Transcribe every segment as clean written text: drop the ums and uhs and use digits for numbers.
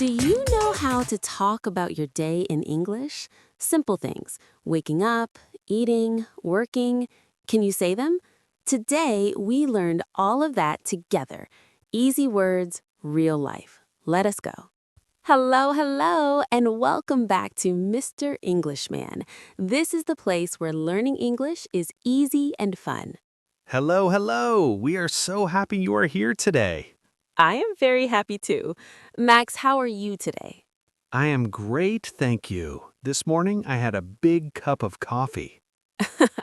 Do you know how to talk about your day in English? Simple things: waking up, eating, working. Can you say them? Today, we learned all of that together. Easy words, real life. Let us go. Hello, hello, and welcome back to Mr. Englishman. This is the place where learning English is easy and fun. Hello, hello. We are so happy you are here today. I am very happy too. Max, how are you today? I am great, thank you. This morning I had a big cup of coffee.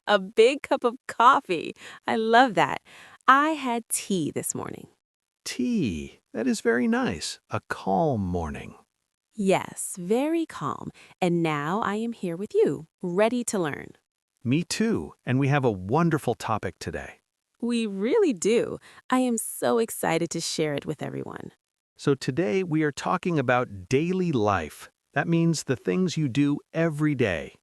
A big cup of coffee. I love that. I had tea this morning. Tea. That is very nice. A calm morning. Yes, very calm. And now I am here with you, ready to learn. Me too. And we have a wonderful topic today. We really do. I am so excited to share it with everyone. So today we are talking about daily life. That means the things you do every day.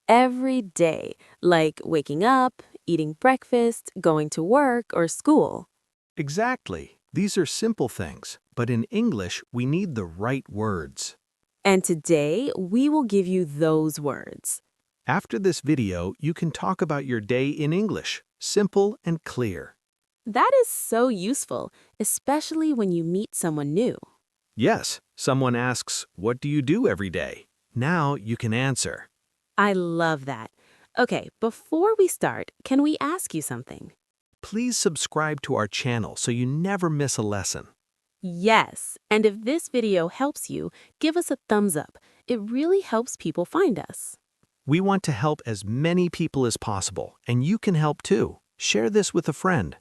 Every day, like waking up, eating breakfast, going to work or school. Exactly. These are simple things, but in English we need the right words. And today, we will give you those words. After this video, you can talk about your day in English, simple and clear. That is so useful, especially when you meet someone new. Yes, someone asks, "What do you do every day?" Now you can answer. I love that. Okay, before we start, can we ask you something? Please subscribe to our channel so you never miss a lesson. Yes, and if this video helps you, give us a thumbs up. It really helps people find us. We want to help as many people as possible, and you can help too. Share this with a friend.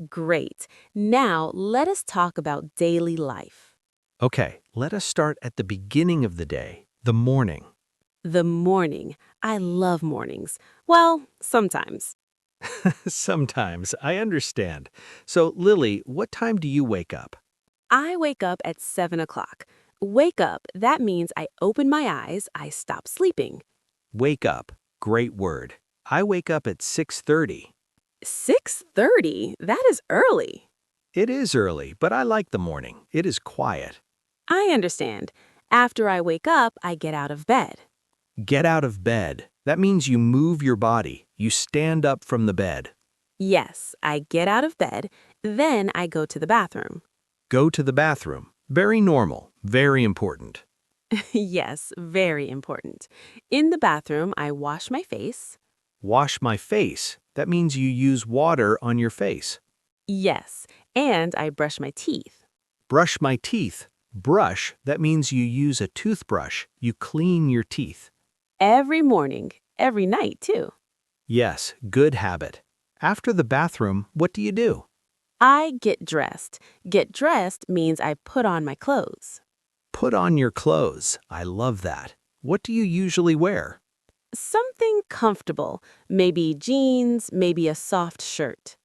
Great. Now, let us talk about daily life. Okay, let us start at the beginning of the day, the morning. The morning. I love mornings. Well, sometimes. Sometimes, I understand. So, Lily, what time do you wake up? I wake up at 7 o'clock. Wake up, that means I open my eyes, I stop sleeping. Wake up. Great word. I wake up at 6:30. 6:30? That is early. It is early, but I like the morning. It is quiet. I understand. After I wake up, I get out of bed. Get out of bed. That means you move your body. You stand up from the bed. Yes, I get out of bed, then I go to the bathroom. Go to the bathroom. Very normal. Very important. Yes, very important. In the bathroom, I wash my face. Wash my face. That means you use water on your face. Yes, and I brush my teeth. Brush my teeth. Brush. That means you use a toothbrush. You clean your teeth. Every morning, every night, too. Yes, good habit. After the bathroom, what do you do? I get dressed. Get dressed means I put on my clothes. Put on your clothes. I love that. What do you usually wear? Something comfortable. Maybe jeans, maybe a soft shirt.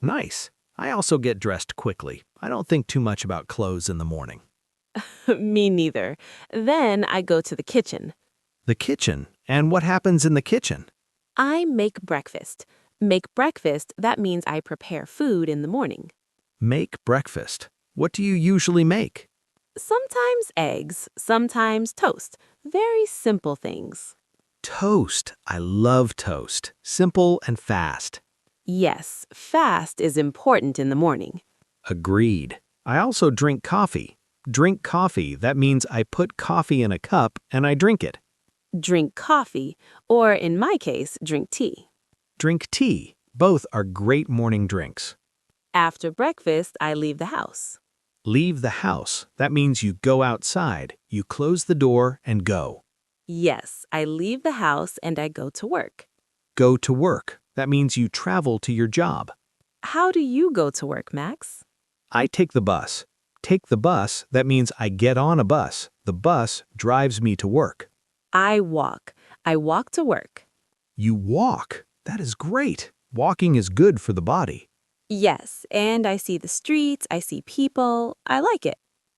Nice. I also get dressed quickly. I don't think too much about clothes in the morning. Me neither. Then I go to the kitchen. The kitchen. And what happens in the kitchen? I make breakfast. Make breakfast, that means I prepare food in the morning. Make breakfast. What do you usually make? Sometimes eggs, sometimes toast. Very simple things. Toast. I love toast. Simple and fast. Yes, fast is important in the morning. Agreed. I also drink coffee. Drink coffee. That means I put coffee in a cup and I drink it. Drink coffee, or in my case, drink tea. Drink tea. Both are great morning drinks. After breakfast, I leave the house. Leave the house. That means you go outside. You close the door and go. Yes, I leave the house and I go to work. Go to work. That means you travel to your job. How do you go to work, Max? I take the bus. Take the bus. That means I get on a bus. The bus drives me to work. I walk. I walk to work. You walk. That is great. Walking is good for the body. Yes, and I see the streets, I see people. I like it.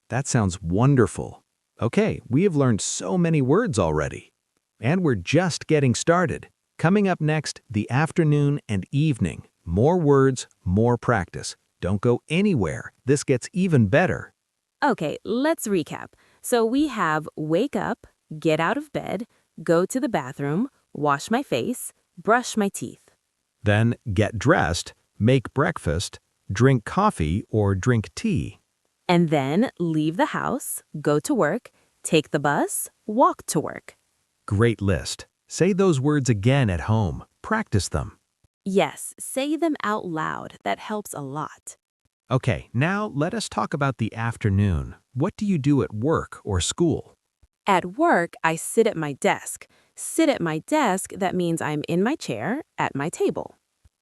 That sounds wonderful. Okay, we have learned so many words already. And we're just getting started. Coming up next, the afternoon and evening. More words, more practice. Don't go anywhere. This gets even better. Okay, let's recap. So we have wake up, get out of bed, go to the bathroom, wash my face, brush my teeth. Then get dressed, make breakfast, drink coffee or drink tea. And then leave the house, go to work, take the bus, walk to work. Great list. Say those words again at home. Practice them. Yes, say them out loud. That helps a lot. Okay, now let us talk about the afternoon. What do you do at work or school? At work, I sit at my desk. Sit at my desk, that means I'm in my chair, at my table.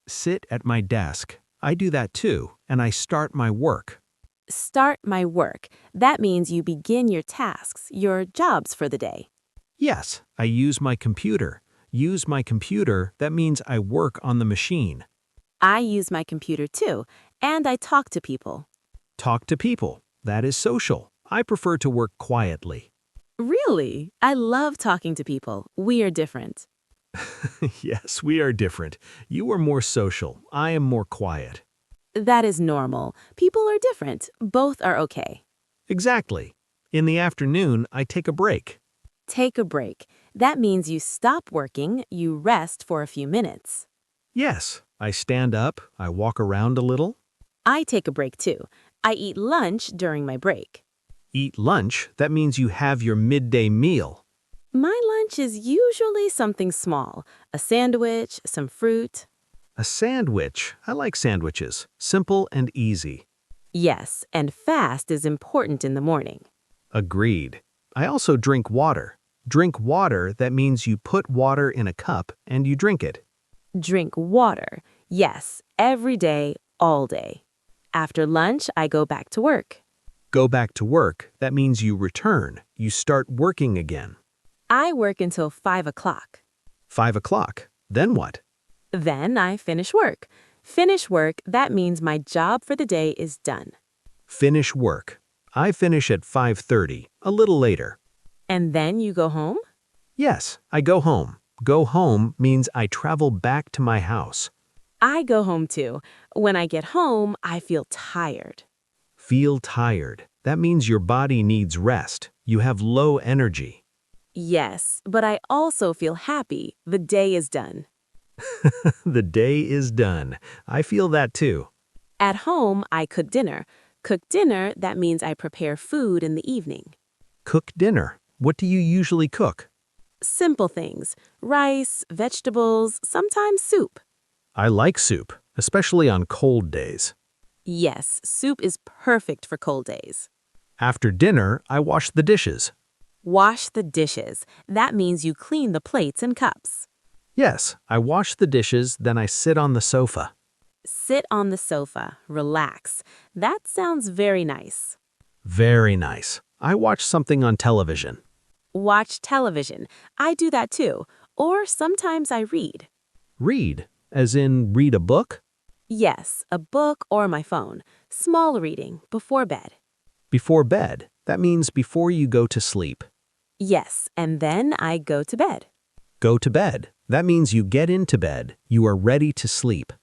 Sit at my desk. I do that too, and I start my work. Start my work. That means you begin your tasks, your jobs for the day. Yes, I use my computer. Use my computer, that means I work on the machine. I use my computer too, and I talk to people. Talk to people. That is social. I prefer to work quietly. Really? I love talking to people. We are different. Yes, we are different. You are more social. I am more quiet. That is normal. People are different. Both are okay. Exactly. In the afternoon, I take a break. Take a break. That means you stop working, you rest for a few minutes. Yes, I stand up, I walk around a little. I take a break too. I eat lunch during my break. Eat lunch, that means you have your midday meal. My lunch is usually something small, a sandwich, some fruit. A sandwich. I like sandwiches. Simple and easy. Yes, and fast is important in the morning. Agreed. I also drink water. Drink water, that means you put water in a cup and you drink it. Drink water. Yes, every day, all day. After lunch, I go back to work. Go back to work, that means you return. You start working again. I work until 5 o'clock. 5 o'clock. Then what? Then I finish work. Finish work, that means my job for the day is done. Finish work. I finish at 5:30, a little later. And then you go home? Yes, I go home. Go home means I travel back to my house. I go home too. When I get home, I feel tired. Feel tired. That means your body needs rest. You have low energy. Yes, but I also feel happy. The day is done. The day is done. I feel that too. At home, I cook dinner. Cook dinner, that means I prepare food in the evening. Cook dinner. What do you usually cook? Simple things. Rice, vegetables, sometimes soup. I like soup, especially on cold days. Yes, soup is perfect for cold days. After dinner, I wash the dishes. Wash the dishes. That means you clean the plates and cups. Yes, I wash the dishes, then I sit on the sofa. Sit on the sofa. Relax. That sounds very nice. Very nice. I watch something on television. Watch television. I do that too. Or sometimes I read. Read, as in read a book? Yes, a book or my phone. Small reading, before bed. Before bed. That means before you go to sleep. Yes, and then I go to bed. Go to bed. That means you get into bed. You are ready to sleep.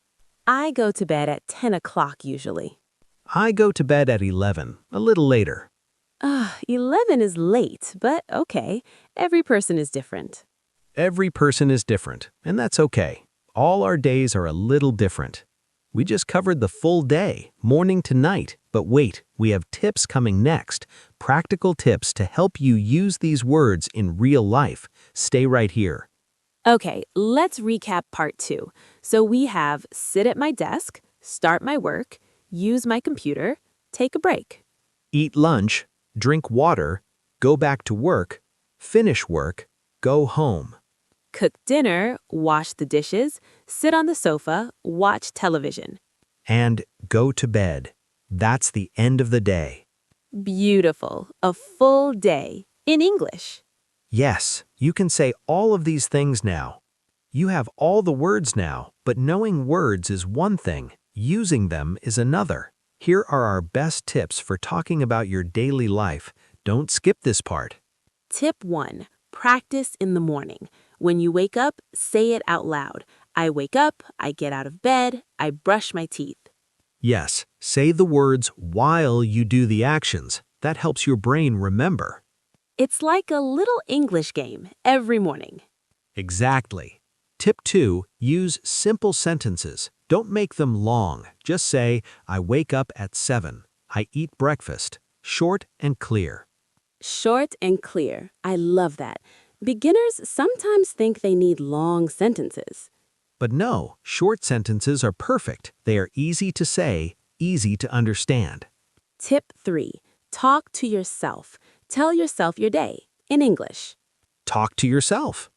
I go to bed at 10 o'clock usually. I go to bed at 11, a little later. 11 is late, but okay. Every person is different. Every person is different, and that's okay. All our days are a little different. We just covered the full day, morning to night. But wait, we have tips coming next. Practical tips to help you use these words in real life. Stay right here. Okay, let's recap part 2. So we have sit at my desk, start my work, use my computer, take a break. Eat lunch, drink water, go back to work, finish work, go home. Cook dinner, wash the dishes, sit on the sofa, watch television. And go to bed. That's the end of the day. Beautiful. A full day in English. Yes, you can say all of these things now. You have all the words now, but knowing words is one thing, using them is another. Here are our best tips for talking about your daily life. Don't skip this part. Tip 1. Practice in the morning. When you wake up, say it out loud. I wake up, I get out of bed, I brush my teeth. Yes, say the words while you do the actions. That helps your brain remember. It's like a little English game every morning. Exactly. Tip 2, use simple sentences. Don't make them long. Just say, I wake up at 7. I eat breakfast. Short and clear. Short and clear. I love that. Beginners sometimes think they need long sentences. But no, short sentences are perfect. They are easy to say, easy to understand. Tip 3. Talk to yourself. Tell yourself your day in English. Talk to yourself.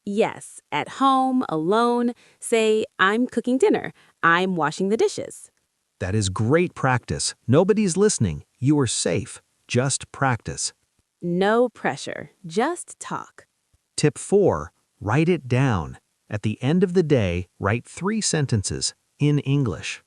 Yes, at home, alone. Say, I'm cooking dinner. I'm washing the dishes. That is great practice. Nobody's listening. You are safe. Just practice. No pressure. Just talk. Tip 4, write it down. At the end of the day, write 3 sentences in English.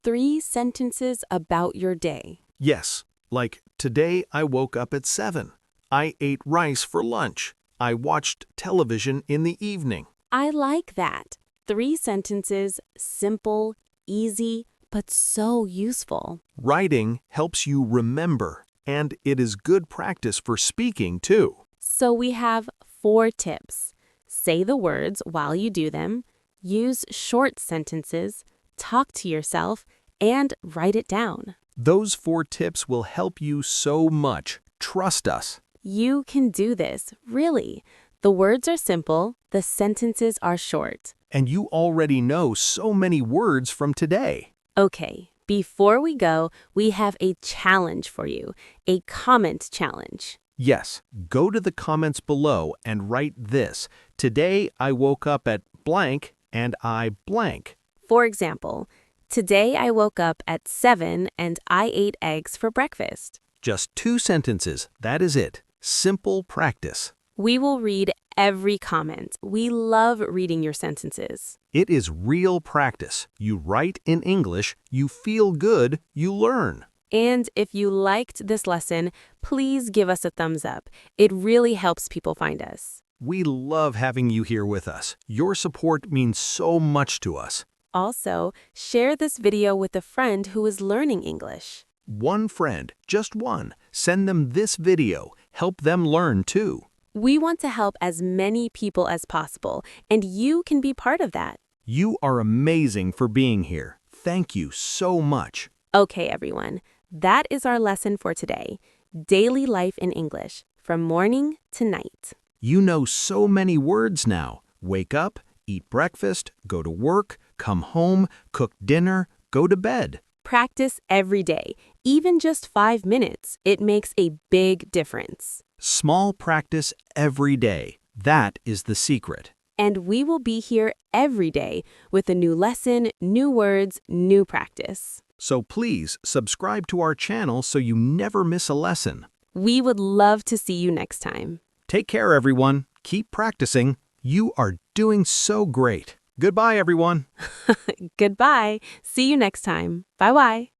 3 sentences about your day. Yes, like today I woke up at 7. I ate rice for lunch. I watched television in the evening. I like that. 3 sentences, simple, easy, but so useful. Writing helps you remember, and it is good practice for speaking too. So we have 4 tips. Say the words while you do them, use short sentences, talk to yourself, and write it down. Those 4 tips will help you so much. Trust us. You can do this, really. The words are simple, the sentences are short. And you already know so many words from today. Okay, before we go, we have a challenge for you, a comment challenge. Yes, go to the comments below and write this. Today I woke up at blank and I blank. For example, today I woke up at 7 and I ate eggs for breakfast. Just 2 sentences, that is it. Simple practice. We will read every comment. We love reading your sentences. It is real practice. You write in English, you feel good, you learn. And if you liked this lesson, please give us a thumbs up. It really helps people find us. We love having you here with us. Your support means so much to us. Also, share this video with a friend who is learning English. One friend, just one, send them this video. Help them learn too. We want to help as many people as possible, and you can be part of that. You are amazing for being here. Thank you so much. Okay, everyone. That is our lesson for today. Daily life in English, from morning to night. You know so many words now. Wake up, eat breakfast, go to work, come home, cook dinner, go to bed. Practice every day, even just 5 minutes. It makes a big difference. Small practice every day. That is the secret. And we will be here every day with a new lesson, new words, new practice. So please subscribe to our channel so you never miss a lesson. We would love to see you next time. Take care, everyone. Keep practicing. You are doing so great. Goodbye, everyone. Goodbye. See you next time. Bye-bye.